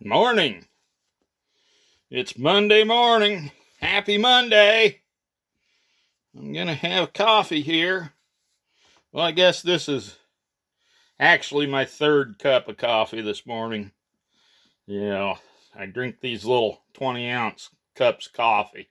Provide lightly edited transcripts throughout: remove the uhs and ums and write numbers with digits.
Morning. It's Monday morning. Happy Monday. I'm gonna have coffee here. Well, I guess this is actually my third cup of coffee this morning. I drink these little 20-ounce cups of coffee.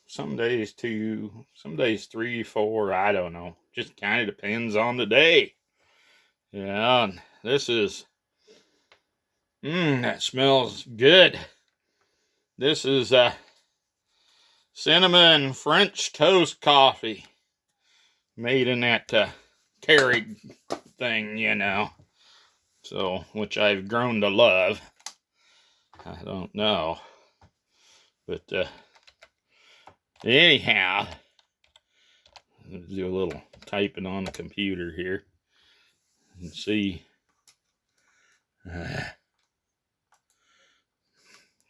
Some days two, some days three, four, I don't know. Just kind of depends on the day. And this is, that smells good. This is cinnamon French toast coffee made in that Keurig thing, so which I've grown to love. I don't know, but anyhow, let's do a little typing on the computer here and see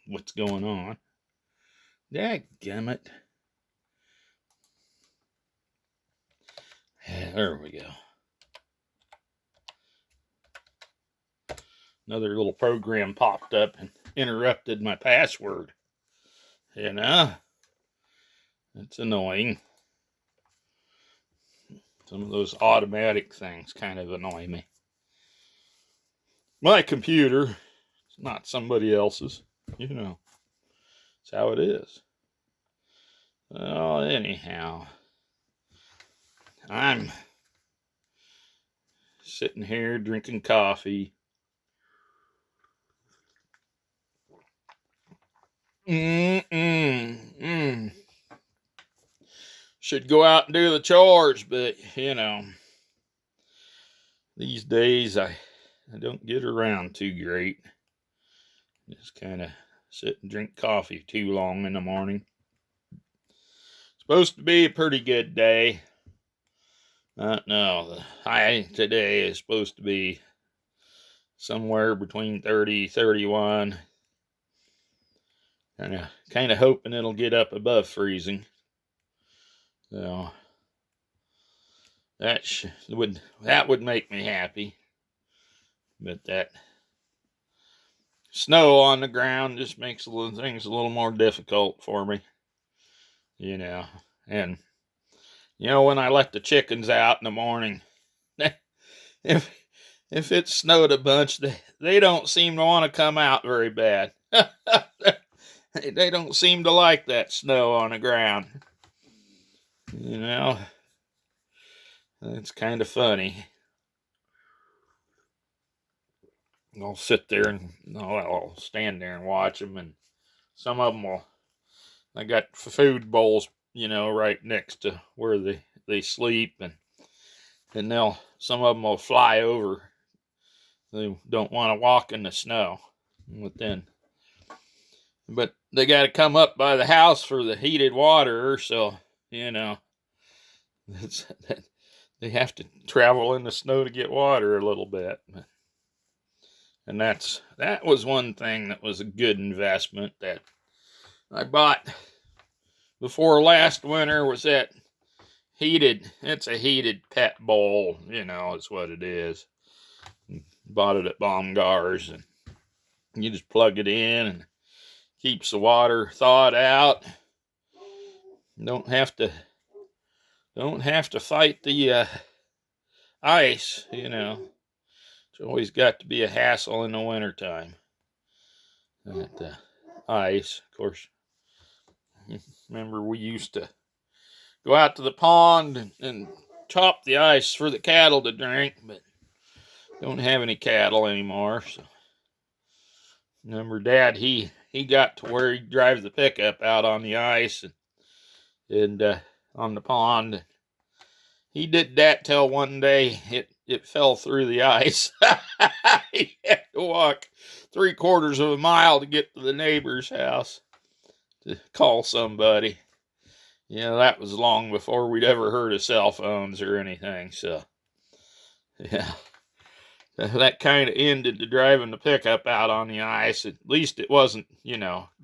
what's going on. Dadgummit. There we go. Another little program popped up and interrupted my password. It's annoying. Some of those automatic things kind of annoy me. My computer, it's not somebody else's. It's how it is. Well, anyhow, I'm sitting here drinking coffee. Should go out and do the chores, but these days I don't get around too great. Just kind of sit and drink coffee too long in the morning. Supposed to be a pretty good day. No, the high today is supposed to be somewhere between 30, 31. Kind of hoping it'll get up above freezing. So that would make me happy. But that snow on the ground just makes things a little more difficult for me. And when I let the chickens out in the morning, if it snowed a bunch, they don't seem to want to come out very bad. They don't seem to like that snow on the ground. It's kind of funny. I'll sit there and I'll stand there and watch them, and some of them I got food bowls, right next to where they sleep, and some of them will fly over. They don't want to walk in the snow, but they got to come up by the house for the heated water, so they have to travel in the snow to get water a little bit. And that was one thing that was a good investment that I bought before last winter, was that it's a heated pet bowl, is what it is. Bought it at Baumgar's, and you just plug it in and keeps the water thawed out. Don't have to fight the ice, It's always got to be a hassle in the wintertime. That ice, of course. Remember, we used to go out to the pond and chop the ice for the cattle to drink, but don't have any cattle anymore. So remember, Dad, he got to where he'd drive the pickup out on the ice and on the pond. He did that till one day it fell through the ice. He had to walk 3/4 of a mile to get to the neighbor's house to call somebody. That was long before we'd ever heard of cell phones or anything. So, yeah, that kind of ended the driving the pickup out on the ice. At least it wasn't,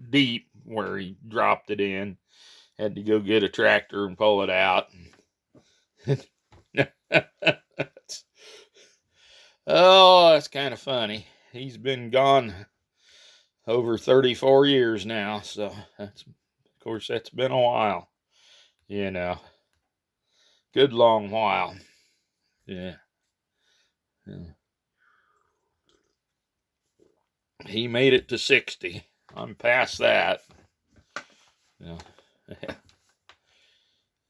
deep where he dropped it in. Had to go get a tractor and pull it out. Oh, that's kind of funny. he's been gone over 34 years now, so that's, of course, that's been a while, you know, good long while. Yeah. Yeah. He made it to 60. I'm past that. Yeah.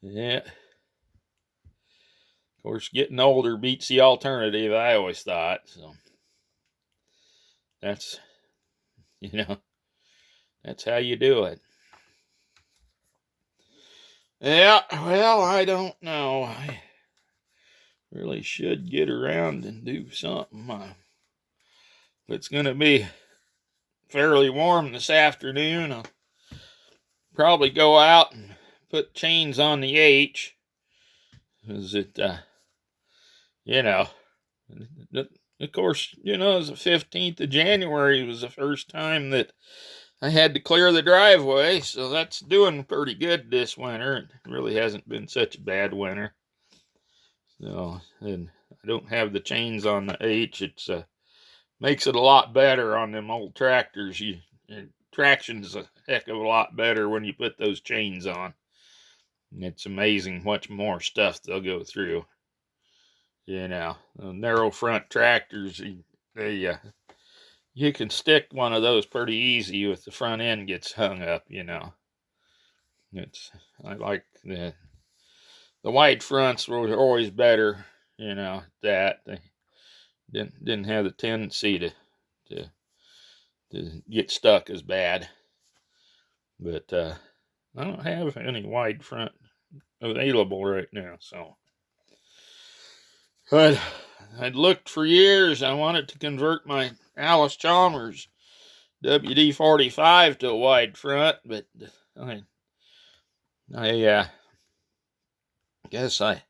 Yeah. Of course, getting older beats the alternative, I always thought. So that's, that's how you do it. Yeah, well, I don't know. I really should get around and do something. If it's going to be fairly warm this afternoon, I'll probably go out and put chains on the H. Is it, of course, it was the 15th of January was the first time that I had to clear the driveway, so that's doing pretty good this winter. It really hasn't been such a bad winter. So, and I don't have the chains on the H. It's makes it a lot better on them old tractors. Traction's a heck of a lot better when you put those chains on. And it's amazing much more stuff they'll go through. The narrow front tractors, you can stick one of those pretty easy if the front end gets hung up. I like the wide fronts were always better. That they didn't have the tendency to get stuck as bad. But I don't have any wide front available right now, so. But I'd looked for years. I wanted to convert my Allis-Chalmers WD-45 to a wide front, but I guess I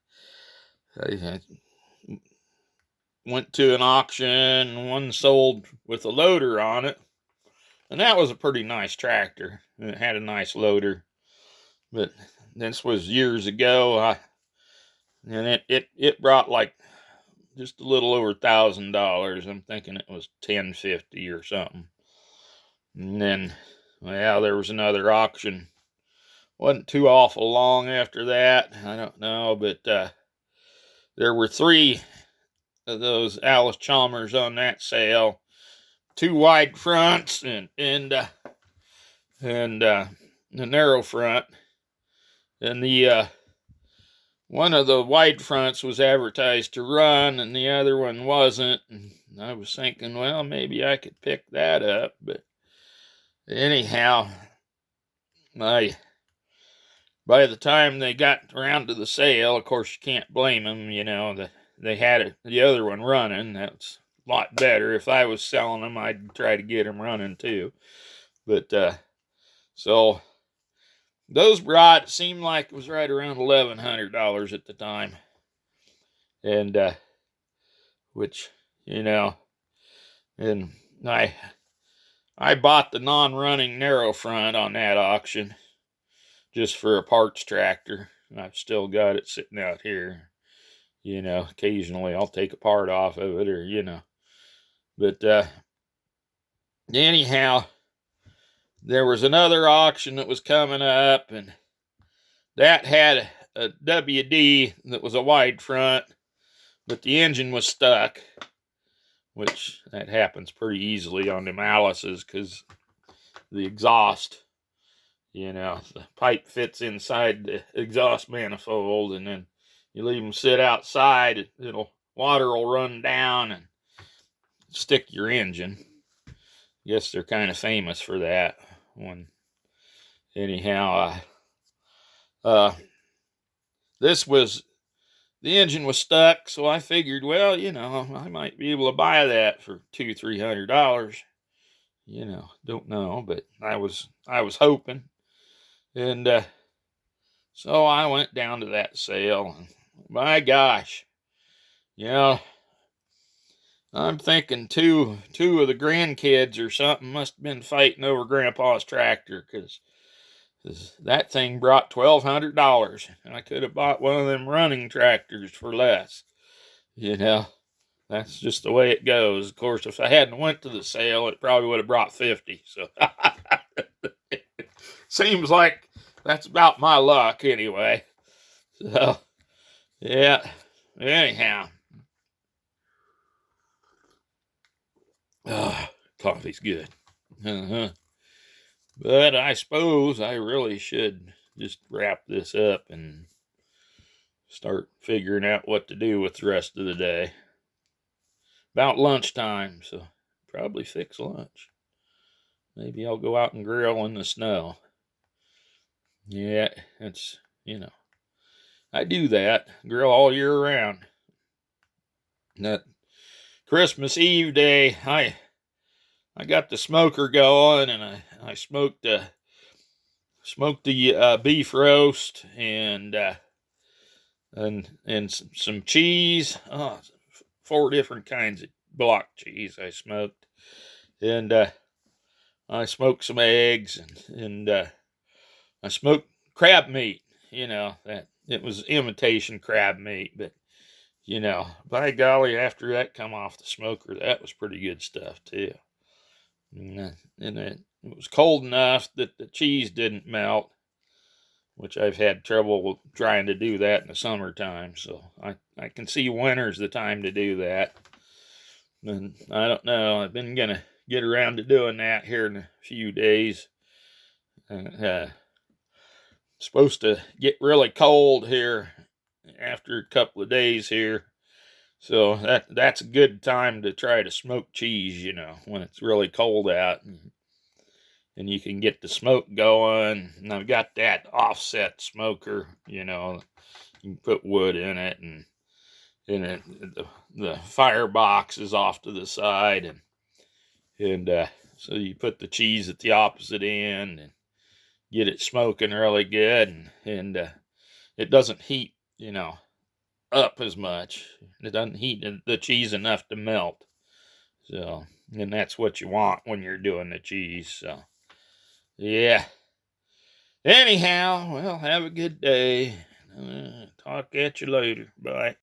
went to an auction, and one sold with a loader on it, and that was a pretty nice tractor. It had a nice loader, but this was years ago. And it brought like just a little over $1,000. I'm thinking it was $1,050 or something. And then, well, there was another auction. Wasn't too awful long after that. I don't know, but there were 3 of those Allis-Chalmers on that sale. 2 wide fronts and the narrow front. And the one of the wide fronts was advertised to run, and the other one wasn't. And I was thinking, well, maybe I could pick that up. But anyhow, by the time they got around to the sale, of course, you can't blame them. They had the other one running. That's a lot better. If I was selling them, I'd try to get them running too. But so those seemed like it was right around $1,100 at the time. And which, and I bought the non-running narrow front on that auction just for a parts tractor. And I've still got it sitting out here. Occasionally I'll take a part off of it, or but anyhow, there was another auction that was coming up, and that had a WD that was a wide front, but the engine was stuck, which that happens pretty easily on them Allises because the exhaust, the pipe fits inside the exhaust manifold, and then you leave them sit outside, water will run down and stick your engine. Guess they're kind of famous for that one. Anyhow, the engine was stuck, so I figured, well, I might be able to buy that for $200-300. Don't know, but I was hoping. And so I went down to that sale, and my gosh, I'm thinking two of the grandkids or something must have been fighting over Grandpa's tractor, because that thing brought $1,200, and I could have bought one of them running tractors for less. That's just the way it goes. Of course, if I hadn't went to the sale, it probably would have brought 50. So seems like that's about my luck anyway. So yeah. Anyhow, coffee's good. Uh-huh. But I suppose I really should just wrap this up and start figuring out what to do with the rest of the day. About lunchtime, so probably fix lunch. Maybe I'll go out and grill in the snow. Yeah, it's, I do that. Grill all year round. That Christmas Eve day, I got the smoker going, and I smoked the beef roast and some cheese. Oh, 4 different kinds of block cheese I smoked, and I smoked some eggs, and I smoked crab meat. That it was imitation crab meat, but by golly, after that come off the smoker, that was pretty good stuff too. And it was cold enough that the cheese didn't melt, which I've had trouble trying to do that in the summertime. So I can see winter's the time to do that. And I don't know, I've been going to get around to doing that here in a few days. Supposed to get really cold here after a couple of days here. So that's a good time to try to smoke cheese, when it's really cold out. And you can get the smoke going. And I've got that offset smoker, you can put wood in it, and the firebox is off to the side, and so you put the cheese at the opposite end and get it smoking really good, and it doesn't heat, up as much. It doesn't heat the cheese enough to melt. So, and that's what you want when you're doing the cheese. So, yeah. Anyhow, well, have a good day. Talk at you later. Bye.